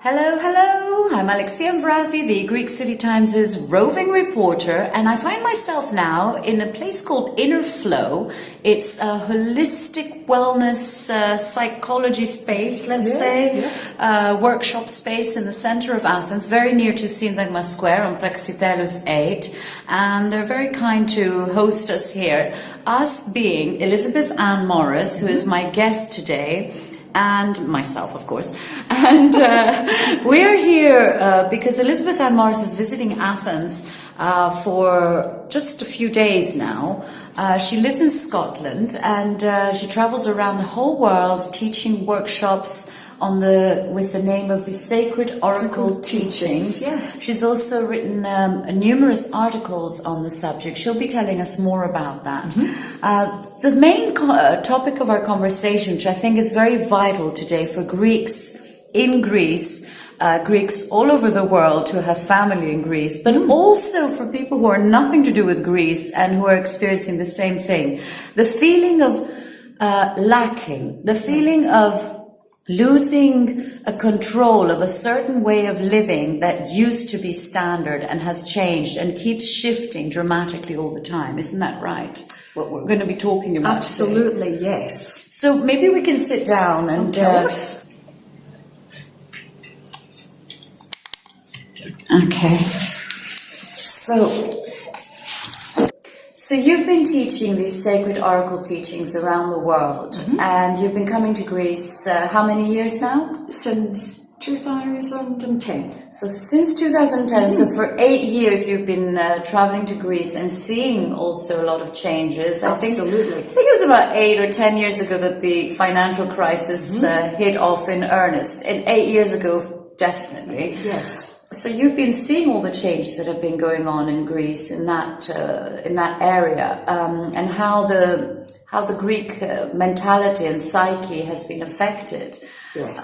Hello, hello. I'm Alexia Mbrazi, the Greek City Times' roving reporter, and I find myself now in a place called Inner Flow. It's a holistic wellness psychology space, let's say, workshop space in the center of Athens, very near to Syntagma Square on Praxiteles 8, and they're very kind to host us here. Us being Elizabeth Ann Morris, who is my guest today, and myself, of course. And we're here because Elizabeth Ann Morris is visiting Athens for just a few days now. She lives in Scotland, and she travels around the whole world teaching workshops with the name of the Sacred Oracle Teachings. Yeah. She's also written numerous articles on the subject. She'll be telling us more about that. Mm-hmm. The main topic of our conversation, which I think is very vital today for Greeks in Greece, Greeks all over the world who have family in Greece, but also for people who are nothing to do with Greece and who are experiencing the same thing. The feeling of lacking, the feeling of losing a control of a certain way of living that used to be standard and has changed and keeps shifting dramatically all the time. Isn't that right? What we're going to be talking about Absolutely, today. yes. So maybe we can sit down and... Okay. So you've been teaching these sacred oracle teachings around the world, and you've been coming to Greece how many years now? Since 2010. So since 2010, so for 8 years you've been traveling to Greece and seeing also a lot of changes. Absolutely. I think it was about 8 or 10 years ago that the financial crisis hit off in earnest. And 8 years ago, definitely. Yes. So you've been seeing all the changes that have been going on in Greece in that area, and how the Greek mentality and psyche has been affected. Yes.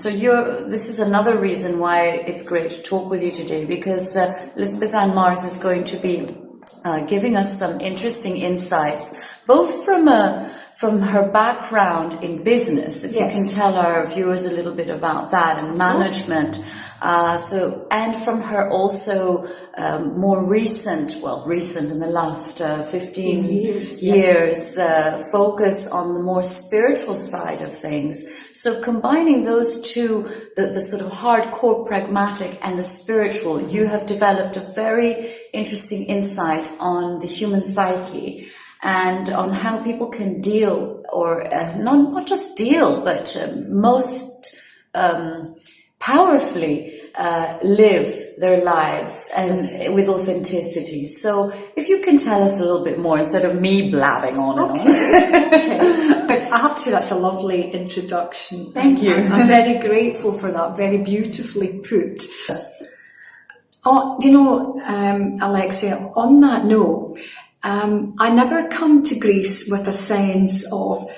So this is another reason why it's great to talk with you today, because Elizabeth Ann Morris is going to be giving us some interesting insights, both from her background in business, if you can tell our viewers a little bit about that, and management. And from her also more recent in the last 15 years, focus on the more spiritual side of things. So combining those two, the sort of hardcore pragmatic and the spiritual, you have developed a very interesting insight on the human psyche and on how people can deal, or not just deal, but most powerfully live their lives and with authenticity. So if you can tell us a little bit more instead of me blabbing on and on. Okay. I have to say that's a lovely introduction. Thank you. I'm very grateful for that, very beautifully put. Yes. Alexia, on that note, I never come to Greece with a sense of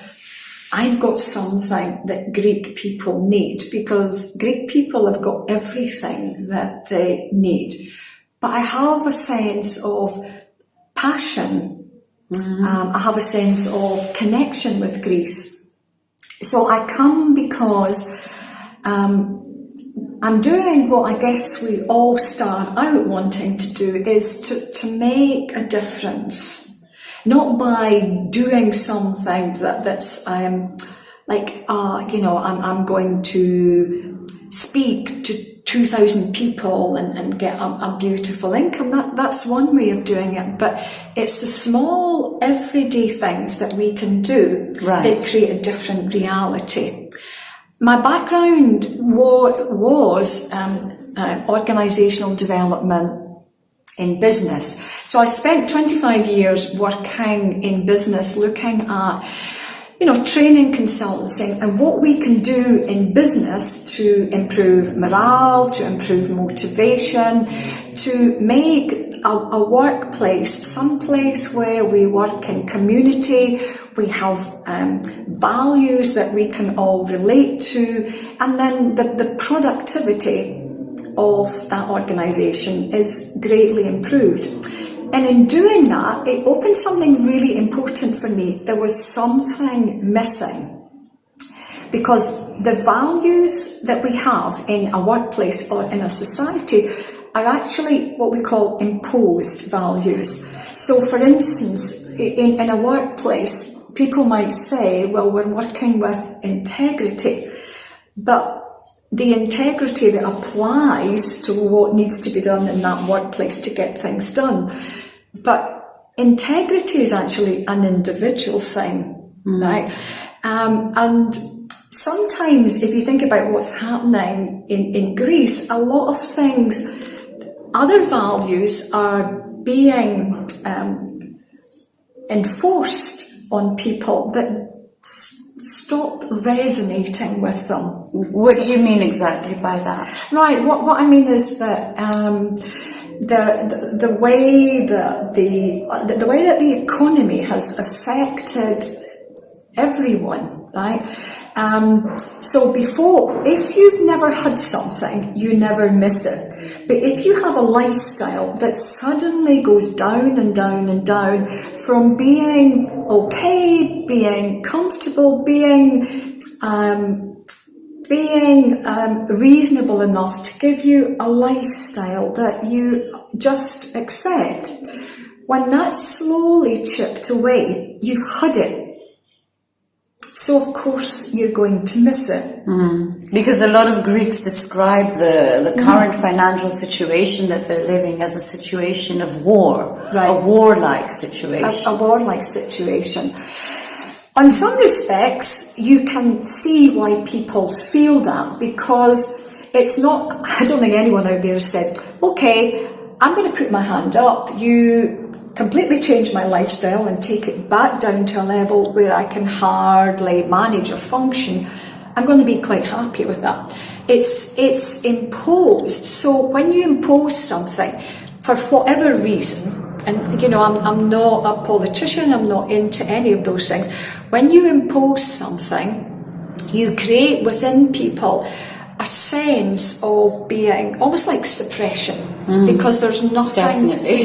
I've got something that Greek people need, because Greek people have got everything that they need. But I have a sense of passion. I have a sense of connection with Greece. So I come because I'm doing what I guess we all start out wanting to do, is to make a difference. Not by doing something that's I'm going to speak to 2,000 people and get a beautiful income. That's one way of doing it, but it's the small everyday things that we can do that create a different reality. My background was organisational development in business. So I spent 25 years working in business, looking at, training, consultancy, and what we can do in business to improve morale, to improve motivation, to make a workplace, some place where we work in community, we have values that we can all relate to, and then the productivity of that organisation is greatly improved. And in doing that, it opened something really important for me. There was something missing, because the values that we have in a workplace or in a society are actually what we call imposed values. So for instance, in a workplace, people might say, well, we're working with integrity, but the integrity that applies to what needs to be done in that workplace to get things done. But integrity is actually an individual thing, right? And sometimes if you think about what's happening in Greece, a lot of things, other values are being enforced on people that stop resonating with them. What do you mean exactly by that? Right, what I mean is that the way that the economy has affected everyone, right? So before, if you've never had something, you never miss it. But if you have a lifestyle that suddenly goes down and down and down, from being okay, being comfortable, being reasonable enough to give you a lifestyle that you just accept, when that's slowly chipped away, you've had it. So of course you're going to miss it. Because a lot of Greeks describe the current financial situation that they're living as a situation of war, right. A warlike situation. A warlike situation. In some respects, you can see why people feel that, because it's not, I don't think anyone out there has said, okay, I'm going to put my hand up, you completely change my lifestyle and take it back down to a level where I can hardly manage or function. I'm going to be quite happy with that. It's imposed. So when you impose something, for whatever reason, and I'm not a politician, I'm not into any of those things. When you impose something, you create within people a sense of being almost like suppression, because there's nothing. Definitely.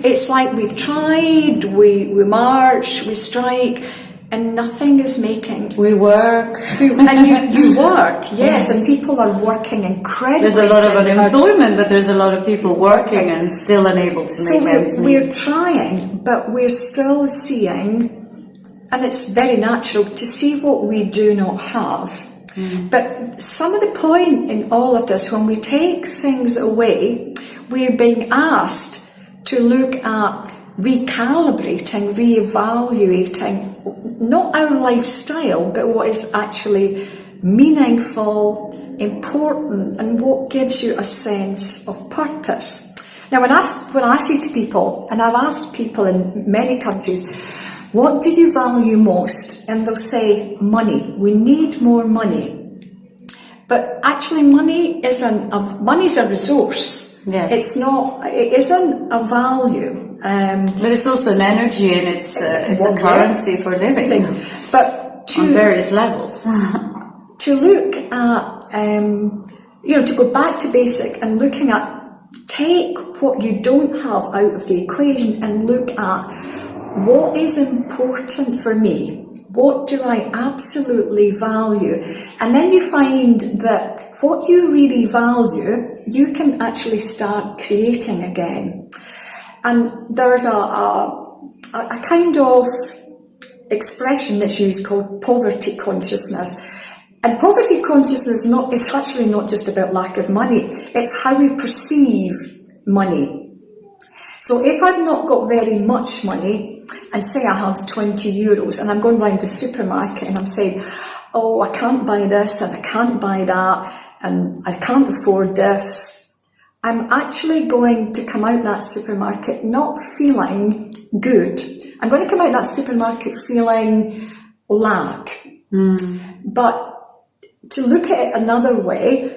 It's like we've tried, we march, we strike, and nothing is making. We work. And you work, yes, and people are working incredibly. There's a lot of unemployment, but there's a lot of people working and still unable to make ends meet. We're trying, but we're still seeing, and it's very natural to see what we do not have. But some of the point in all of this, when we take things away, we're being asked to look at recalibrating, reevaluating, not our lifestyle, but what is actually meaningful, important, and what gives you a sense of purpose. Now, when I say to people, and I've asked people in many countries, what do you value most? And they'll say, money. We need more money. But actually, money's a resource. Yes. It isn't a value. But it's also an energy, and it's a currency for living. But on various levels. To look at, to go back to basic and looking at, take what you don't have out of the equation and look at, what is important for me? What do I absolutely value? And then you find that what you really value, you can actually start creating again. And there's a kind of expression that's used called poverty consciousness. And poverty consciousness is actually not just about lack of money, it's how we perceive money. So if I've not got very much money, and say I have 20 euros and I'm going round the supermarket and I'm saying, oh, I can't buy this and I can't buy that and I can't afford this, I'm actually going to come out that supermarket not feeling good. I'm going to come out that supermarket feeling lack. But to look at it another way,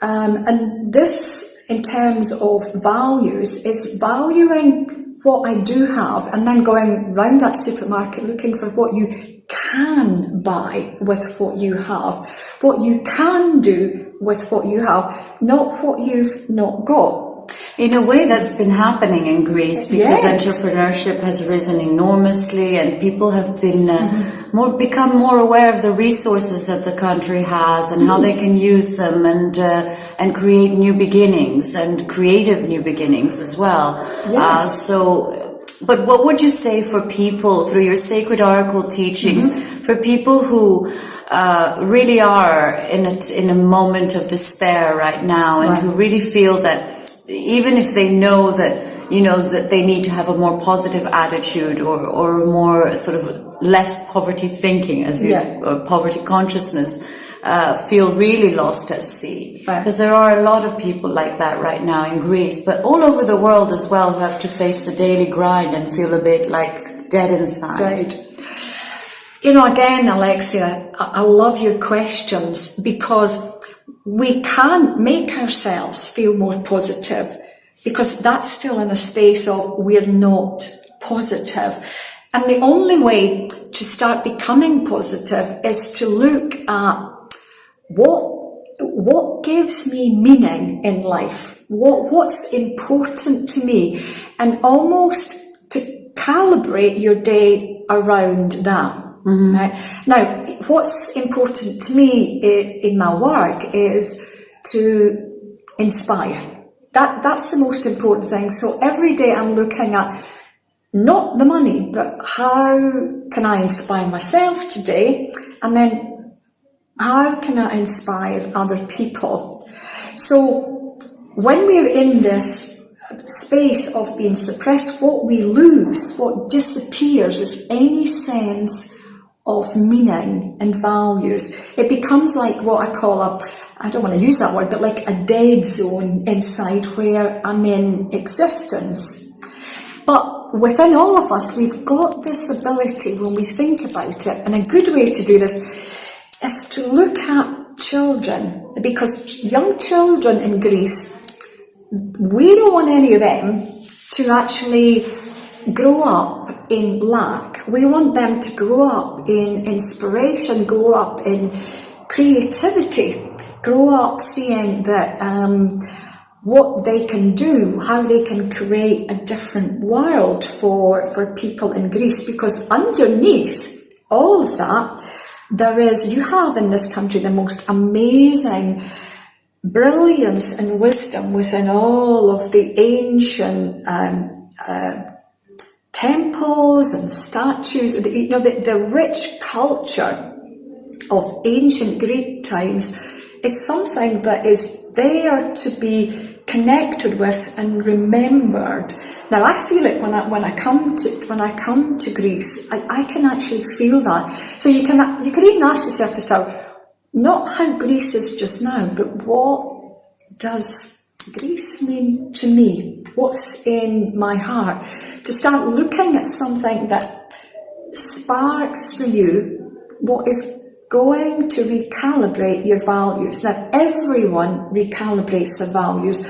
and this in terms of values is valuing what I do have and then going round that supermarket looking for what you can buy with what you have, what you can do with what you have, not what you've not got. In a way, that's been happening in Greece because entrepreneurship has risen enormously and people have been become more aware of the resources that the country has and how they can use them and create new beginnings and creative new beginnings as well. Yes. But what would you say for people through your sacred oracle teachings, for people who really are in a moment of despair right now and who really feel that even if they know that, that they need to have a more positive attitude or a more sort of less poverty thinking or poverty consciousness, feel really lost at sea. Because there are a lot of people like that right now in Greece, but all over the world as well, who have to face the daily grind and feel a bit like dead inside. Right. Again, Alexia, I love your questions, because we can't make ourselves feel more positive, because that's still in a space of we're not positive. And the only way to start becoming positive is to look at what gives me meaning in life, what's important to me, and almost to calibrate your day around that. Now, what's important to me in my work is to inspire. That's the most important thing. So every day I'm looking at not the money, but how can I inspire myself today, and then how can I inspire other people? So when we're in this space of being suppressed, what we lose, what disappears, is any sense of meaning and values. It becomes like what I call I don't want to use that word, but like a dead zone inside where I'm in existence. But within all of us, we've got this ability, when we think about it, and a good way to do this is to look at children, because young children in Greece, we don't want any of them to actually grow up in lack. We want them to grow up in inspiration, grow up in creativity, grow up seeing that what they can do, how they can create a different world for people in Greece. Because underneath all of that, you have in this country the most amazing brilliance and wisdom within all of the ancient temples and statues. The rich culture of ancient Greek times is something that is there to be connected with and remembered. Now I feel it when I come to Greece. I can actually feel that. So you can even ask yourself to start, not how Greece is just now, but what does Greece mean to me? What's in my heart? To start looking at something that sparks for you what is going to recalibrate your values. Now, everyone recalibrates their values.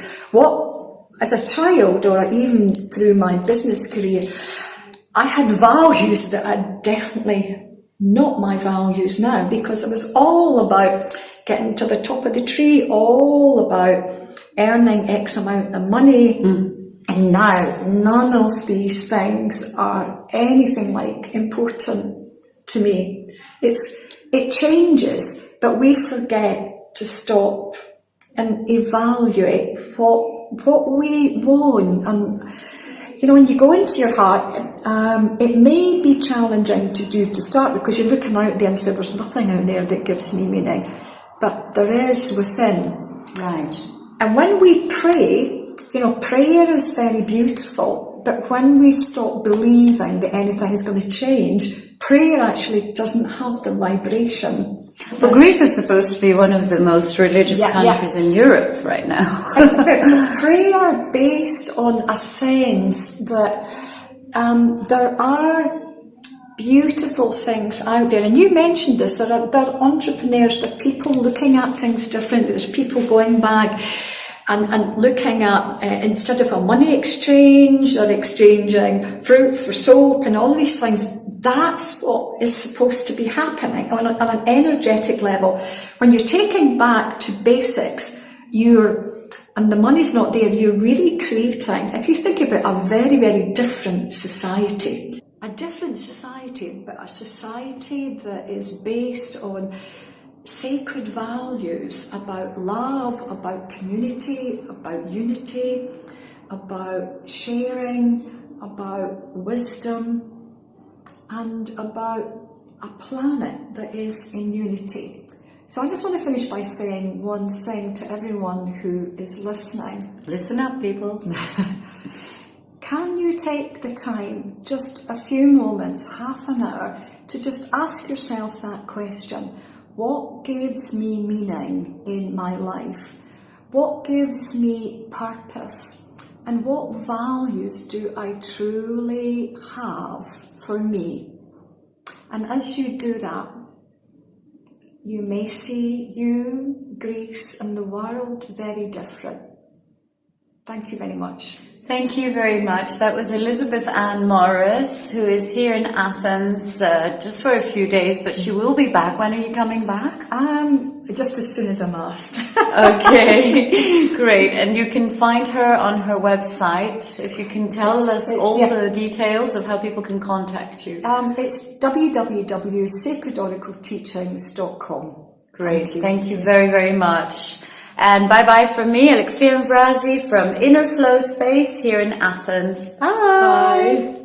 As a child, or even through my business career, I had values that are definitely not my values now, because it was all about getting to the top of the tree, all about earning X amount of money. And now, none of these things are anything like important to me. It changes, but we forget to stop and evaluate what we want. And when you go into your heart, it may be challenging to start, because you're looking out there and say, there's nothing out there that gives me meaning, but there is within. Right. And when we pray, prayer is very beautiful, but when we stop believing that anything is going to change, prayer actually doesn't have the vibration. But Greece is supposed to be one of the most religious countries in Europe right now. Prayer based on a sense that there are beautiful things out there. And you mentioned this, there are entrepreneurs, there are people looking at things differently. There's people going back and looking at, instead of a money exchange, they're exchanging fruit for soap and all these things. That's what is supposed to be happening on an energetic level. When you're taking back to basics, and the money's not there, you're really creating, if you think about a very, very different society. a different society, but a society that is based on sacred values about love, about community, about unity, about sharing, about wisdom, and about a planet that is in unity. So I just want to finish by saying one thing to everyone who is listening. Listen up, people. Can you take the time, just a few moments, half an hour, to just ask yourself that question? What gives me meaning in my life? What gives me purpose? And what values do I truly have for me? And as you do that, you may see you, Greece, and the world very different. Thank you very much. Thank you very much. That was Elizabeth Ann Morris, who is here in Athens just for a few days, but she will be back. When are you coming back? Just as soon as I'm asked. Okay, great. And you can find her on her website. If you can tell us the details of how people can contact you. It's www.sacredoracleteachings.com. Great. Thank you very, very much. And bye-bye from me, Alexia Mvrazi from Inner Flow Space here in Athens. Bye.